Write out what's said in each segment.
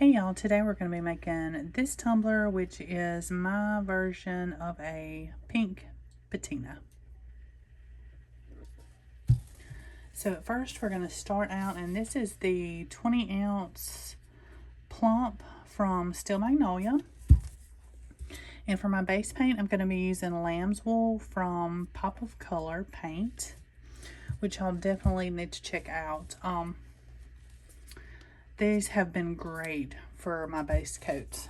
Hey y'all, today we're going to be making this tumbler, which is my version of a pink patina. So at first we're going to start out, and this is the 20 ounce plump from Still Magnolia. And for my base paint, I'm going to be using lamb's wool from Pop of Color paint, which I'll definitely need to check out. These have been great for my base coats.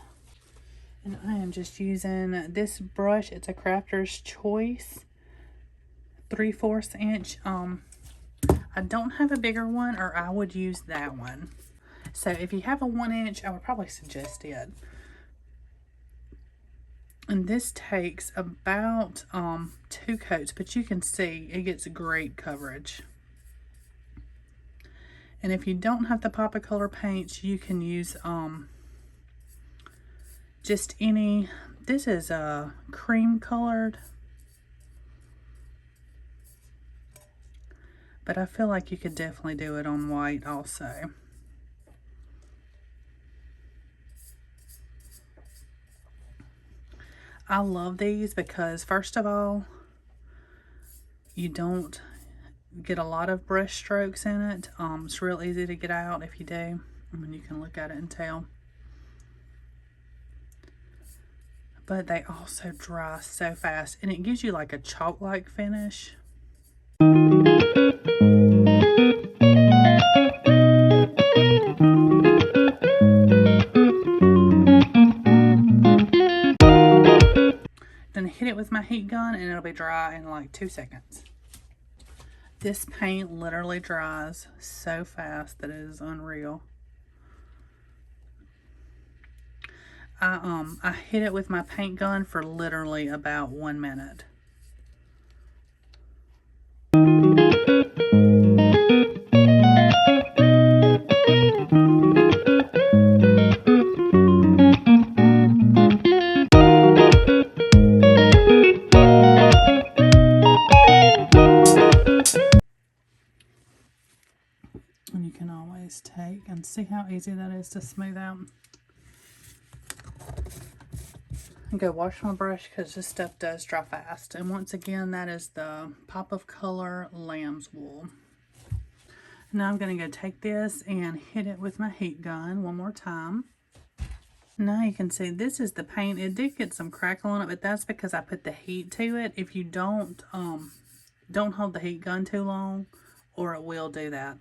And I am just using this brush. It's a Crafter's Choice 3/4 inch. I don't have a bigger one, or I would use that one. So if you have a 1 inch, I would probably suggest it. And this takes about 2 coats, but you can see it gets great coverage. And if you don't have the Pop of Color paints, you can use just any. This is a cream colored, but I feel like you could definitely do it on white also. I love these because, first of all, you don't get a lot of brush strokes in it. It's real easy to get out if you do. I mean, you can look at it and tell. But they also dry so fast, and it gives you like a chalk-like finish. Then hit it with my heat gun, and it'll be dry in like 2 seconds. This paint literally dries so fast that it is unreal. I hit it with my paint gun for literally about 1 minute. And you can always take and see how easy that is to smooth out. And go wash my brush because this stuff does dry fast. And once again, that is the Pop of Color lamb's wool. Now I'm going to go take this and hit it with my heat gun one more time. Now you can see this is the paint. It did get some crackle on it, but that's because I put the heat to it. If you don't hold the heat gun too long, or it will do that.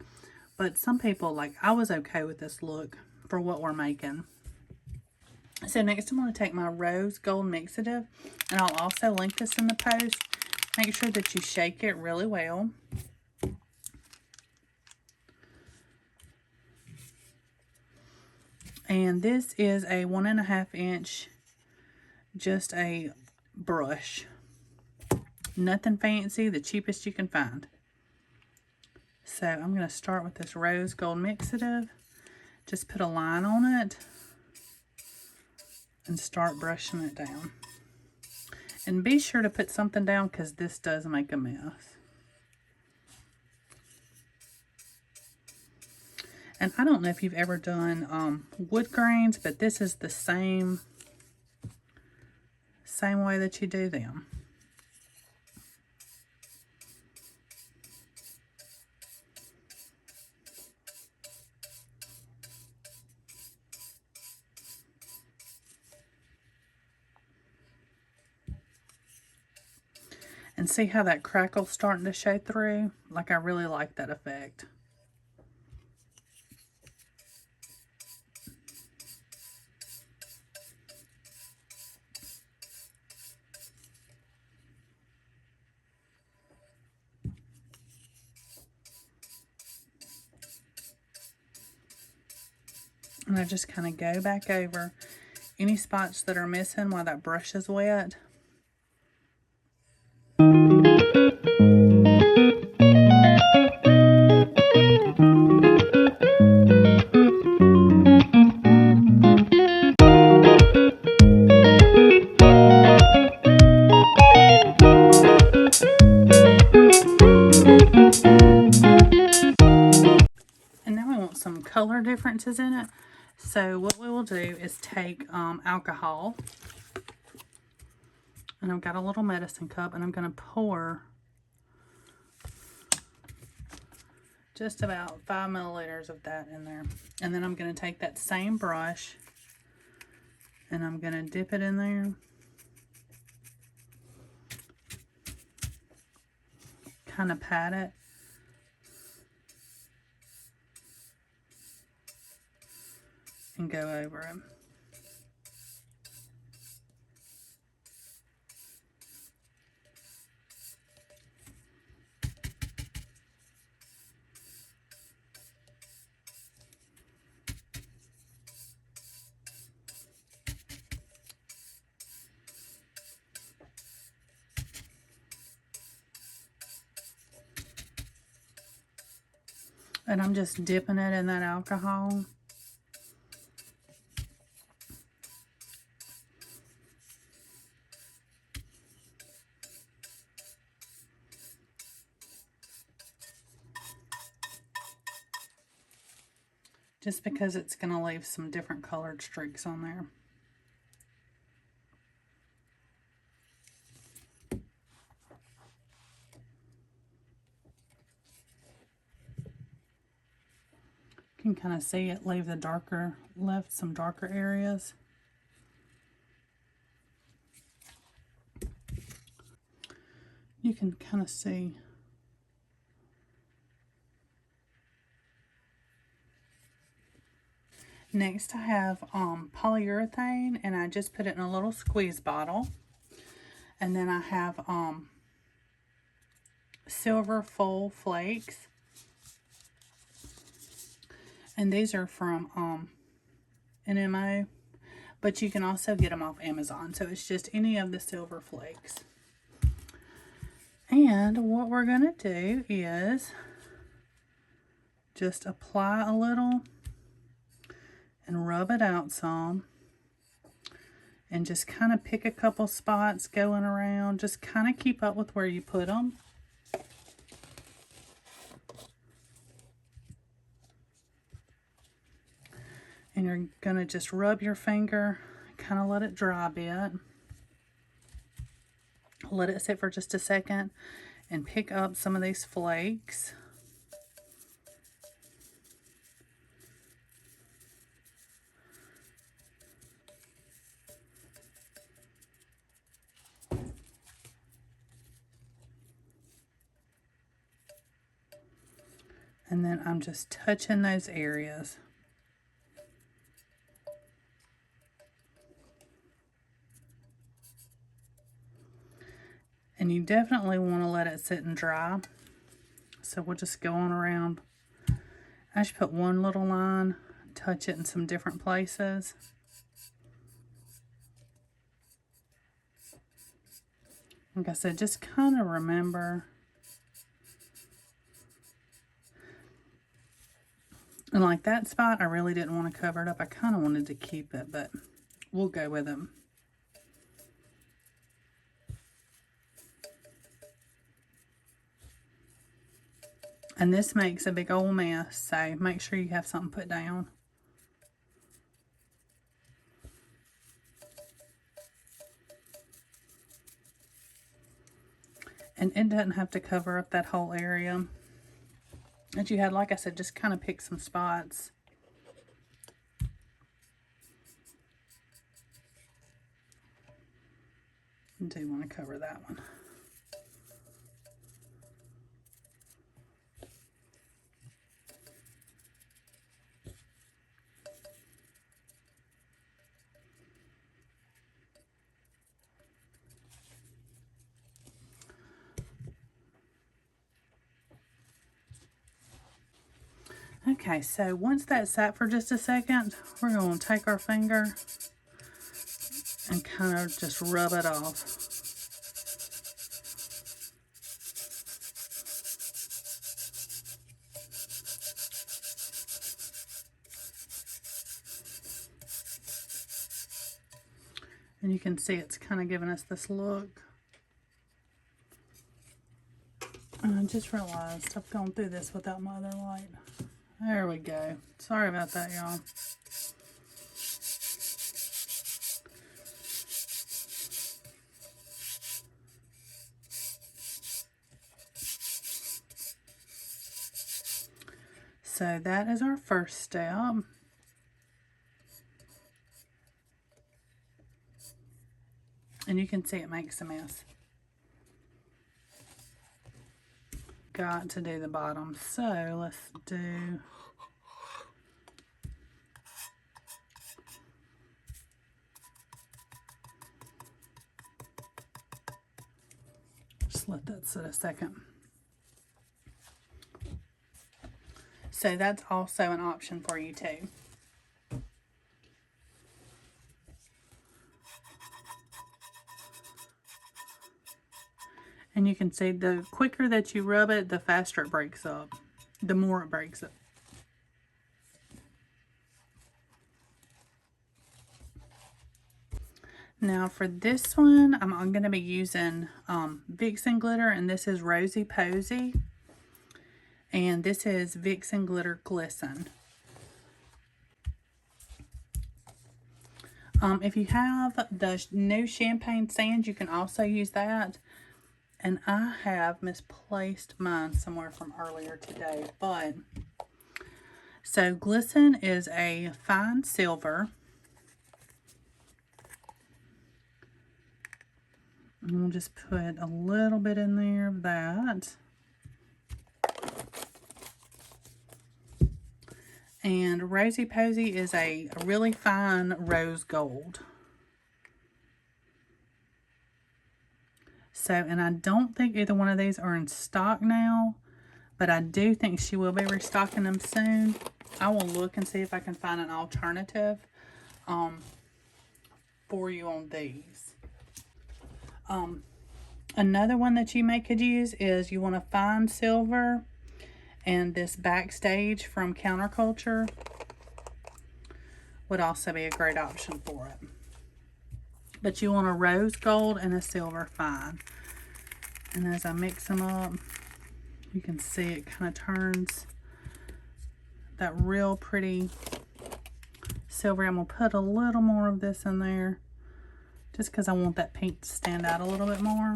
But some people, like, I was okay with this look for what we're making. So next I'm going to take my rose gold mixative, and I'll also link this in the post. Make sure that you shake it really well. And this is a 1.5 inch, just a brush. Nothing fancy, the cheapest you can find. So I'm going to start with this rose gold mixative. Just put a line on it and start brushing it down. And be sure to put something down because this does make a mess. And I don't know if you've ever done wood grains, but this is the same way that you do them. And see how that crackle's starting to show through? Like, I really like that effect. And I just kind of go back over any spots that are missing while that brush is wet. color differences in it. So what we will do is take alcohol, and I've got a little medicine cup, and I'm going to pour just about 5 milliliters of that in there. And then I'm going to take that same brush and I'm going to dip it in there. Kind of pat it. And go over it. And I'm just dipping it in that alcohol. Just because it's going to leave some different colored streaks on there. You can kind of see it leave the darker, left some darker areas. You can kind of see. Next I have polyurethane, and I just put it in a little squeeze bottle. And then I have silver foil flakes. And these are from NMO, but you can also get them off Amazon. So it's just any of the silver flakes. And what we're going to do is just apply a little and rub it out some. And just kind of pick a couple spots going around. Just kind of keep up with where you put them. And you're going to just rub your finger, kind of let it dry a bit. Let it sit for just a second and pick up some of these flakes. And then I'm just touching those areas. And you definitely want to let it sit and dry. So we'll just go on around. I just put one little line, touch it in some different places. Like I said, just kind of remember. And like that spot, I really didn't want to cover it up. I kind of wanted to keep it, but we'll go with it. And this makes a big old mess, so make sure you have something put down. And it doesn't have to cover up that whole area that you had. Like I said, just kind of pick some spots. I do want to cover that one. Okay, so once that's sat for just a second, we're going to take our finger and kind of just rub it off. And you can see it's kind of giving us this look. And I just realized I've gone through this without my other light. There we go. Sorry about that, y'all. So that is our first step. And you can see it makes a mess. Got to do the bottom. So let's do... Just let that sit a second. So that's also an option for you too. And you can see the quicker that you rub it, the faster it breaks up. The more it breaks up. Now for this one, I'm going to be using Vixen glitter, and this is Rosy Posy. And this is Vixen Glitter Glisten. If you have the new champagne sand, you can also use that. And I have misplaced mine somewhere from earlier today. But so Glisten is a fine silver. And we'll just put a little bit in there of that. And Rosy Posy is a really fine rose gold. So, and I don't think either one of these are in stock now, but I do think she will be restocking them soon. I will look and see if I can find an alternative for you on these. Another one that you could use is you want to find silver, and this Backstage from Counterculture would also be a great option for it. But you want a rose gold and a silver fine. And as I mix them up, you can see it kind of turns that real pretty silver. I'm going to put a little more of this in there just because I want that pink to stand out a little bit more.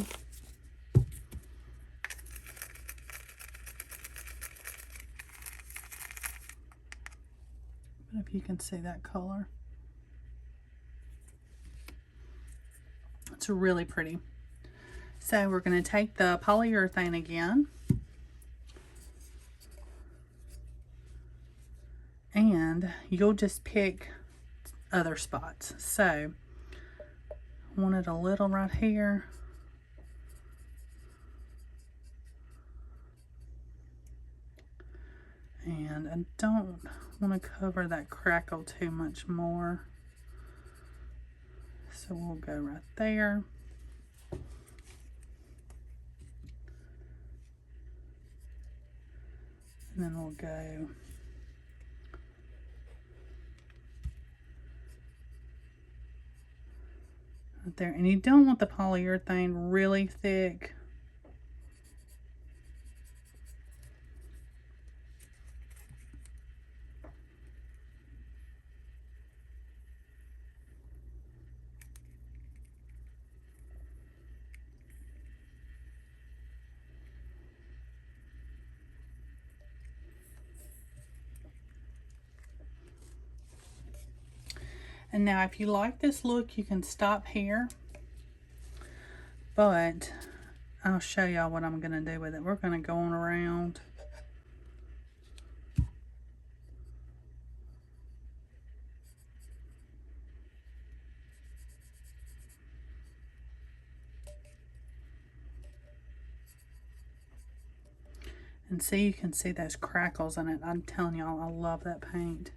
But if you can see that color, it's really pretty. So we're going to take the polyurethane again, and you'll just pick other spots. So I wanted a little right here. And I don't want to cover that crackle too much more. So we'll go right there. And then we'll go right there. And you don't want the polyurethane really thick. And now if you like this look, you can stop here. But I'll show y'all what I'm going to do with it. We're going to go on around. And see, you can see those crackles in it. I'm telling y'all, I love that paint.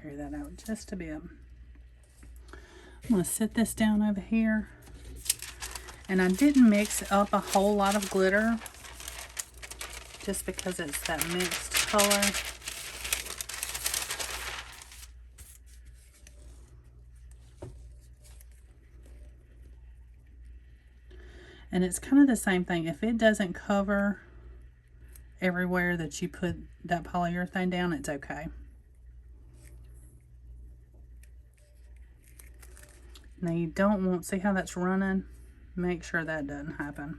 Carry that out just a bit. I'm going to sit this down over here. And I didn't mix up a whole lot of glitter just because it's that mixed color. And it's kind of the same thing. If it doesn't cover everywhere that you put that polyurethane down, it's okay. Now you don't want, see how that's running? Make sure that doesn't happen.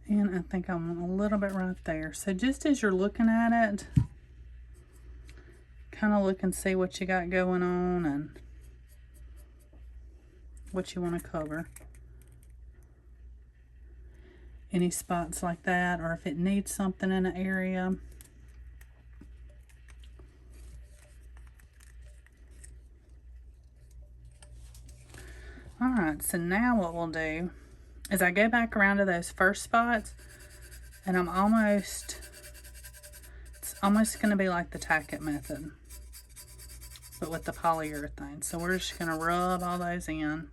And I think I want a little bit right there. So just as you're looking at it, kind of look and see what you got going on and what you want to cover. Any spots like that, or if it needs something in an area. Alright, so now what we'll do is I go back around to those first spots, and it's almost going to be like the tack it method, but with the polyurethane. So we're just going to rub all those in.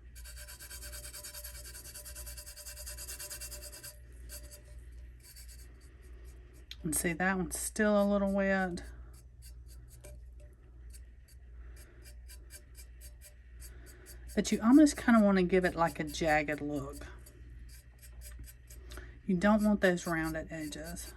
And see, that one's still a little wet. But you almost kind of want to give it like a jagged look. You don't want those rounded edges.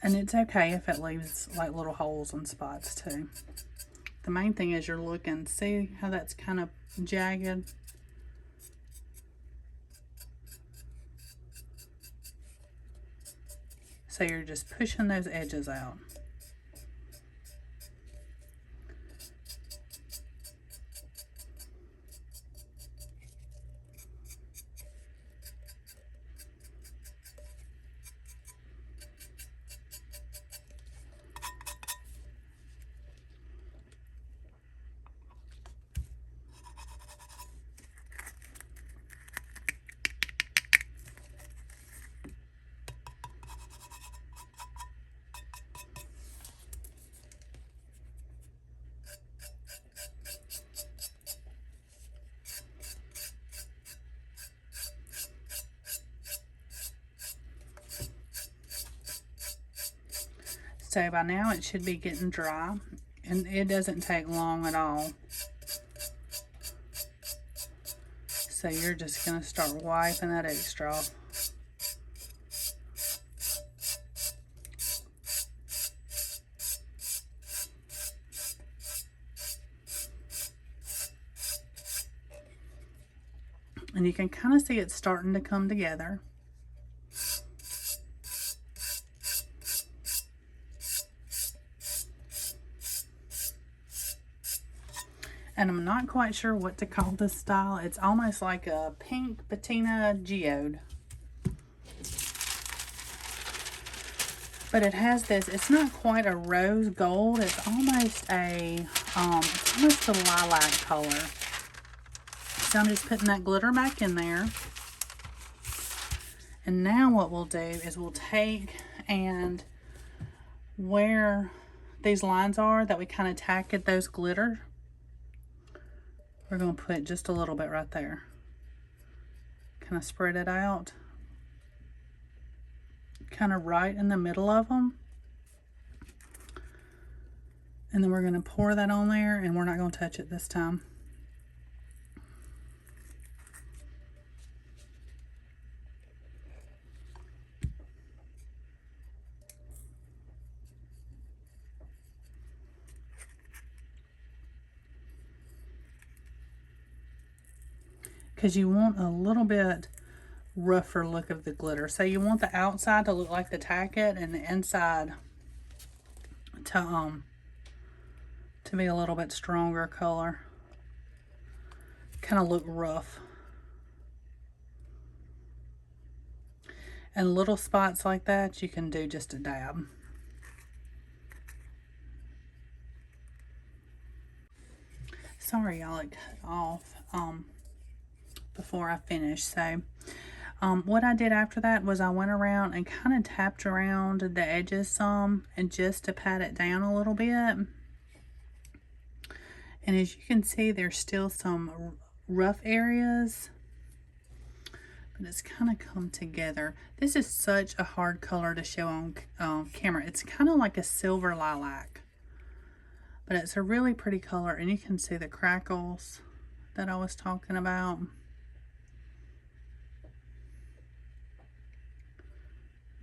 And it's okay if it leaves like little holes and spots too. The main thing is you're looking, see how that's kind of jagged? So you're just pushing those edges out. So by now it should be getting dry, and it doesn't take long at all. So you're just going to start wiping that extra off. And you can kind of see it starting to come together. And I'm not quite sure what to call this style. It's almost like a pink patina geode. But it has this, it's not quite a rose gold. It's almost a lilac color. So I'm just putting that glitter back in there. And now what we'll do is we'll take and where these lines are that we kind of tacked those glitter, we're going to put just a little bit right there. Kind of spread it out. Kind of right in the middle of them. And then we're going to pour that on there, and we're not going to touch it this time. Because you want a little bit rougher look of the glitter. So you want the outside to look like the tacket and the inside to be a little bit stronger color. Kind of look rough. And little spots like that, you can do just a dab. Sorry, y'all, it cut off before I finished. So, what I did after that was I went around and kind of tapped around the edges some, and just to pat it down a little bit. And as you can see, there's still some rough areas, but it's kind of come together. This is such a hard color to show on camera. It's kind of like a silver lilac, but it's a really pretty color, and you can see the crackles that I was talking about.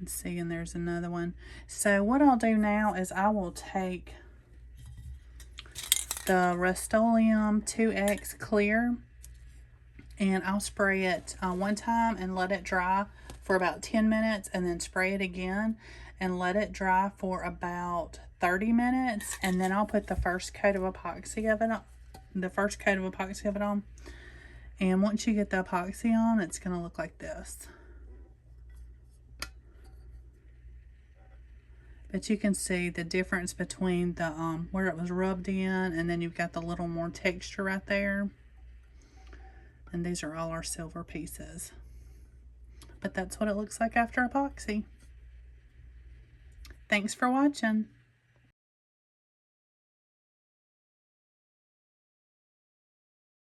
Let's see, and there's another one. So what I'll do now is I will take the Rust-Oleum 2X clear, and I'll spray it one time and let it dry for about 10 minutes, and then spray it again and let it dry for about 30 minutes, and then I'll put the first coat of epoxy of it on. And once you get the epoxy on, it's going to look like this. But you can see the difference between the where it was rubbed in, and then you've got the little more texture right there. And these are all our silver pieces. But that's what it looks like after epoxy. Thanks for watching.